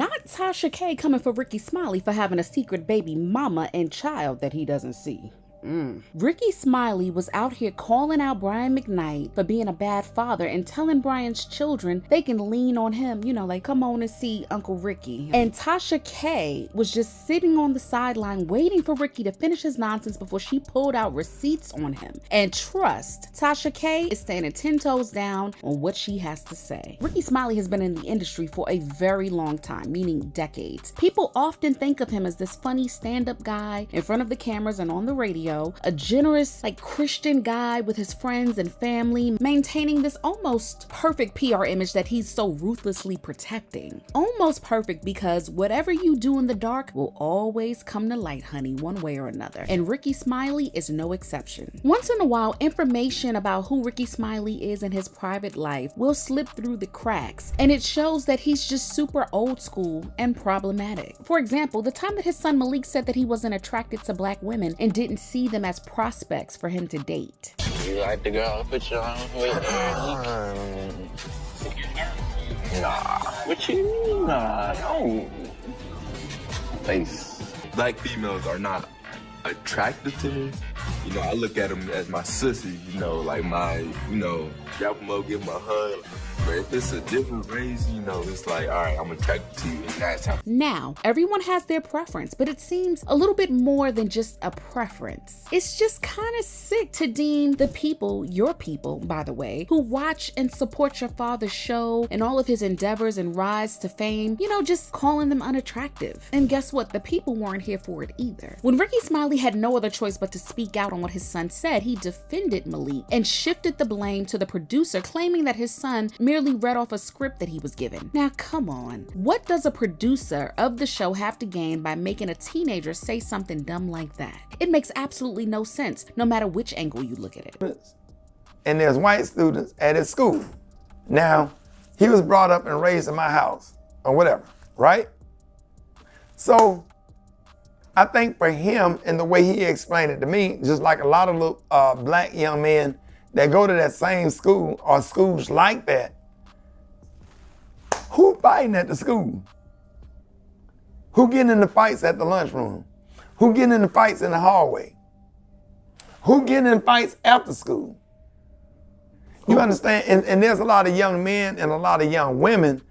Not Tasha K coming for Rickey Smiley for having a secret baby mama and child that he doesn't see. Rickey Smiley was out here calling out Brian McKnight for being a bad father and telling Brian's children they can lean on him, like come on and see Uncle Ricky. And Tasha K was just sitting on the sideline waiting for Ricky to finish his nonsense before she pulled out receipts on him. And trust, Tasha K is standing 10 toes down on what she has to say. Rickey Smiley has been in the industry for a very long time, meaning decades. People often think of him as this funny stand-up guy in front of the cameras and on the radio, a generous, Christian guy with his friends and family, maintaining this almost perfect PR image that he's so ruthlessly protecting. Almost perfect because whatever you do in the dark will always come to light, honey, one way or another. And Rickey Smiley is no exception. Once in a while, information about who Rickey Smiley is in his private life will slip through the cracks, and it shows that he's just super old school and problematic. For example, the time that his son Malik said that he wasn't attracted to black women and didn't see them as prospects for him to date. You like the girl put you on with Nah. What you mean? Nah, no. Face. Black females are not attractive to me. I look at them as my sissy, like my, grab them up, give them a hug. But if it's a different race, it's like, all right, I'm attracted to you, and that's how. Now, everyone has their preference, but it seems a little bit more than just a preference. It's just kind of sick to deem the people, your people, by the way, who watch and support your father's show and all of his endeavors and rise to fame, just calling them unattractive. And guess what? The people weren't here for it either. When Rickey Smiley had no other choice but to speak out on what his son said, he defended Malik and shifted the blame to the producer, claiming that his son merely read off a script that he was given. Now, come on. What does a producer of the show have to gain by making a teenager say something dumb like that? It makes absolutely no sense, no matter which angle you look at it. And there's white students at his school. Now, he was brought up and raised in my house, or whatever, right? So, I think for him, and the way he explained it to me, just like a lot of little, black young men that go to that same school or schools like that, who fighting at the school? Who getting in the fights at the lunchroom? Who getting in the fights in the hallway? Who getting in fights after school? You understand? And there's a lot of young men and a lot of young women.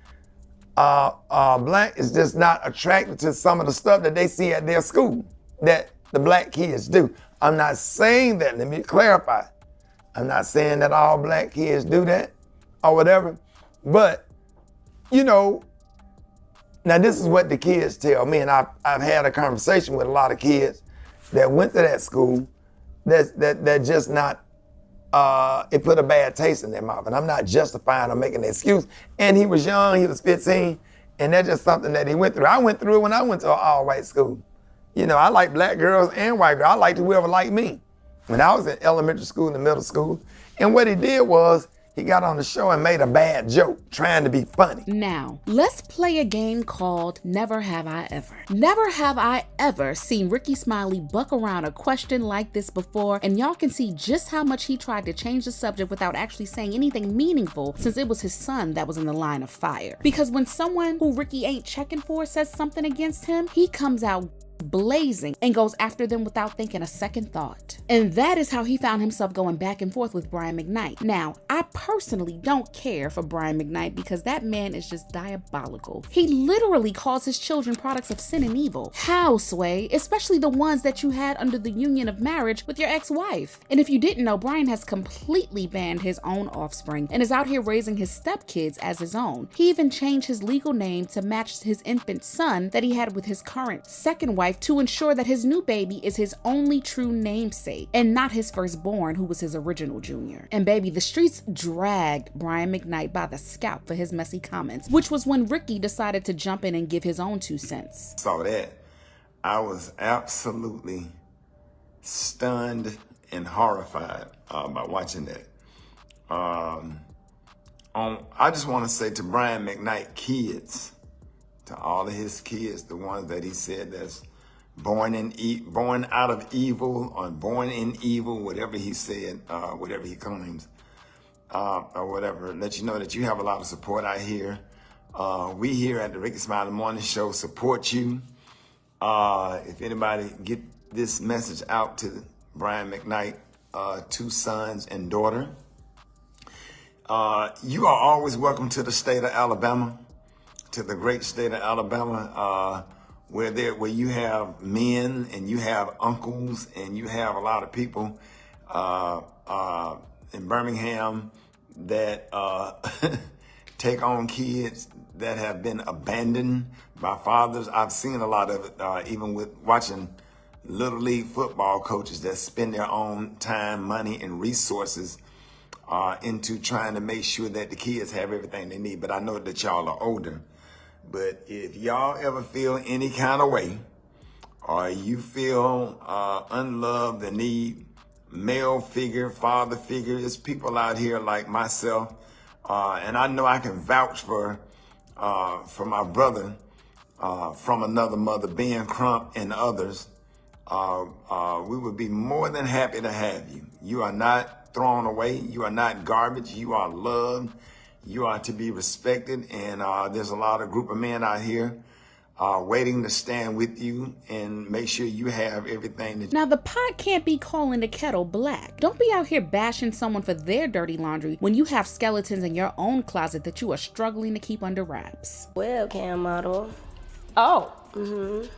Black is just not attracted to some of the stuff that they see at their school that the black kids do. I'm not saying that, let me clarify. I'm not saying that all black kids do that or whatever, but now this is what the kids tell me, and I've had a conversation with a lot of kids that went to that school that just not, it put a bad taste in their mouth, and I'm not justifying or making an excuse. And he was young, he was 15, and that's just something that he went through. I went through it when I went to an all-white school. I like black girls and white girls. I liked whoever liked me. When I was in elementary school and middle school, and what he did was, he got on the show and made a bad joke, trying to be funny. Now, let's play a game called Never Have I Ever. Never have I ever seen Rickey Smiley buck around a question like this before, and y'all can see just how much he tried to change the subject without actually saying anything meaningful, since it was his son that was in the line of fire. Because when someone who Rickey ain't checking for says something against him, he comes out blazing and goes after them without thinking a second thought. And that is how he found himself going back and forth with Brian McKnight. Now, I personally don't care for Brian McKnight because that man is just diabolical. He literally calls his children products of sin and evil. How, Sway? Especially the ones that you had under the union of marriage with your ex-wife. And if you didn't know, Brian has completely banned his own offspring and is out here raising his stepkids as his own. He even changed his legal name to match his infant son that he had with his current second wife to ensure that his new baby is his only true namesake and not his firstborn, who was his original junior. And baby, the streets dragged Brian McKnight by the scalp for his messy comments, which was when Rickey decided to jump in and give his own 2 cents. Saw that. I was absolutely stunned and horrified by watching that. I just want to say to Brian McKnight kids, to all of his kids, the ones that he said that's born out of evil or born in evil, whatever he said, whatever he claims, or whatever, let you know that you have a lot of support out here. We here at the Rickey Smiley Morning Show support you. If anybody get this message out to Brian McKnight, 2 sons and daughter, you are always welcome to the state of Alabama, to the great state of Alabama, where you have men and you have uncles and you have a lot of people in Birmingham that take on kids that have been abandoned by fathers. I've seen a lot of it, even with watching Little League football coaches that spend their own time, money, and resources into trying to make sure that the kids have everything they need. But I know that y'all are older. But if y'all ever feel any kind of way, or you feel unloved and need male figure, father figure, there's people out here like myself, and I know I can vouch for my brother from another mother, Ben Crump and others. We would be more than happy to have you. You are not thrown away. You are not garbage. You are loved. You are to be respected. And there's a lot of group of men out here waiting to stand with you and make sure you have everything that. Now, the pot can't be calling the kettle black. Don't be out here bashing someone for their dirty laundry when you have skeletons in your own closet that you are struggling to keep under wraps. Webcam model. Oh. Mm-hmm.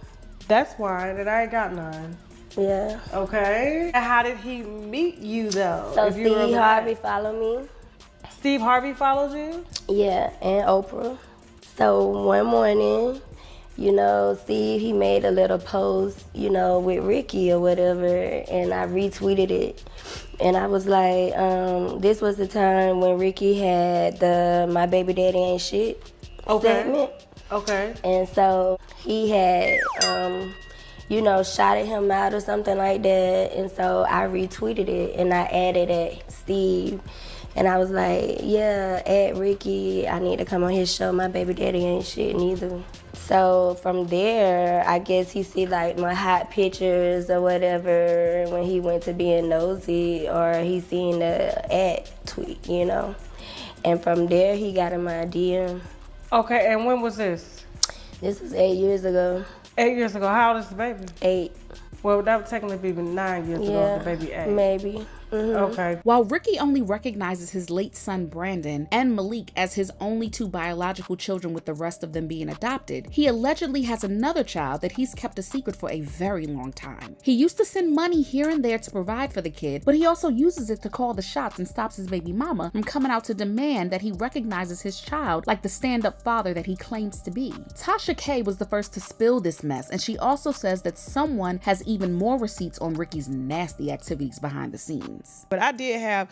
That's why that I ain't got none. Yeah. Okay. How did he meet you though? So if you Steve remember Harvey that? followed me. Steve Harvey followed you? Yeah, and Oprah. So one morning, you know, Steve, he made a little post, you know, with Ricky or whatever, and I retweeted it. And I was like, this was the time when Ricky had the My Baby Daddy Ain't Shit segment. Okay. And so he had, you know, shouted him out or something like that. And so I retweeted it and I added at Steve. And I was like, yeah, add Ricky. I need to come on his show. My baby daddy ain't shit neither. So from there, I guess he see like my hot pictures or whatever when he went to being nosy, or he seen the ad tweet, you know. And from there, he got in my DM. Okay, and when was this? This was 8 years ago. 8 years ago. How old is the baby? 8. Well, that would technically be 9 years ago, the baby 8. Maybe. Mm-hmm. Okay. While Ricky only recognizes his late son Brandon and Malik as his only 2 biological children, with the rest of them being adopted, he allegedly has another child that he's kept a secret for a very long time. He used to send money here and there to provide for the kid, but he also uses it to call the shots and stops his baby mama from coming out to demand that he recognizes his child like the stand-up father that he claims to be. Tasha K was the first to spill this mess, and she also says that someone has even more receipts on Ricky's nasty activities behind the scenes. But I did have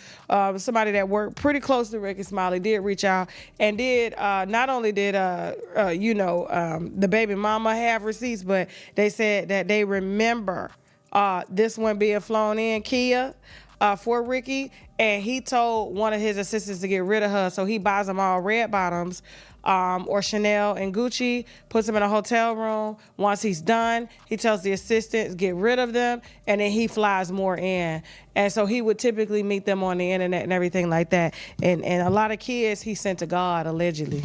somebody that worked pretty close to Rickey Smiley did reach out and did not only did the baby mama have receipts, but they said that they remember this one being flown in, Kia, for Ricky, and he told one of his assistants to get rid of her, so he buys them all red bottoms or Chanel and Gucci, puts them in a hotel room. Once he's done, he tells the assistants get rid of them, and then he flies more in. And so he would typically meet them on the internet and everything like that. And a lot of kids he sent to God, allegedly,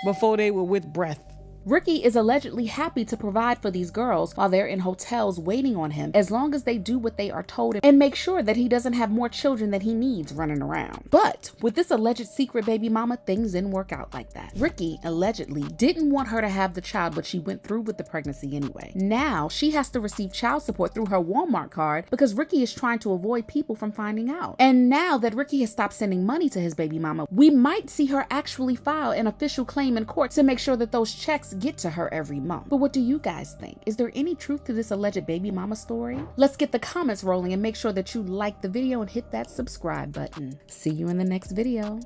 before they were with breath. Ricky is allegedly happy to provide for these girls while they're in hotels waiting on him, as long as they do what they are told and make sure that he doesn't have more children than he needs running around. But with this alleged secret baby mama, things didn't work out like that. Ricky allegedly didn't want her to have the child, but she went through with the pregnancy anyway. Now she has to receive child support through her Walmart card because Ricky is trying to avoid people from finding out. And now that Ricky has stopped sending money to his baby mama, we might see her actually file an official claim in court to make sure that those checks get to her every month. But what do you guys think? Is there any truth to this alleged baby mama story? Let's get the comments rolling and make sure that you like the video and hit that subscribe button. See you in the next video.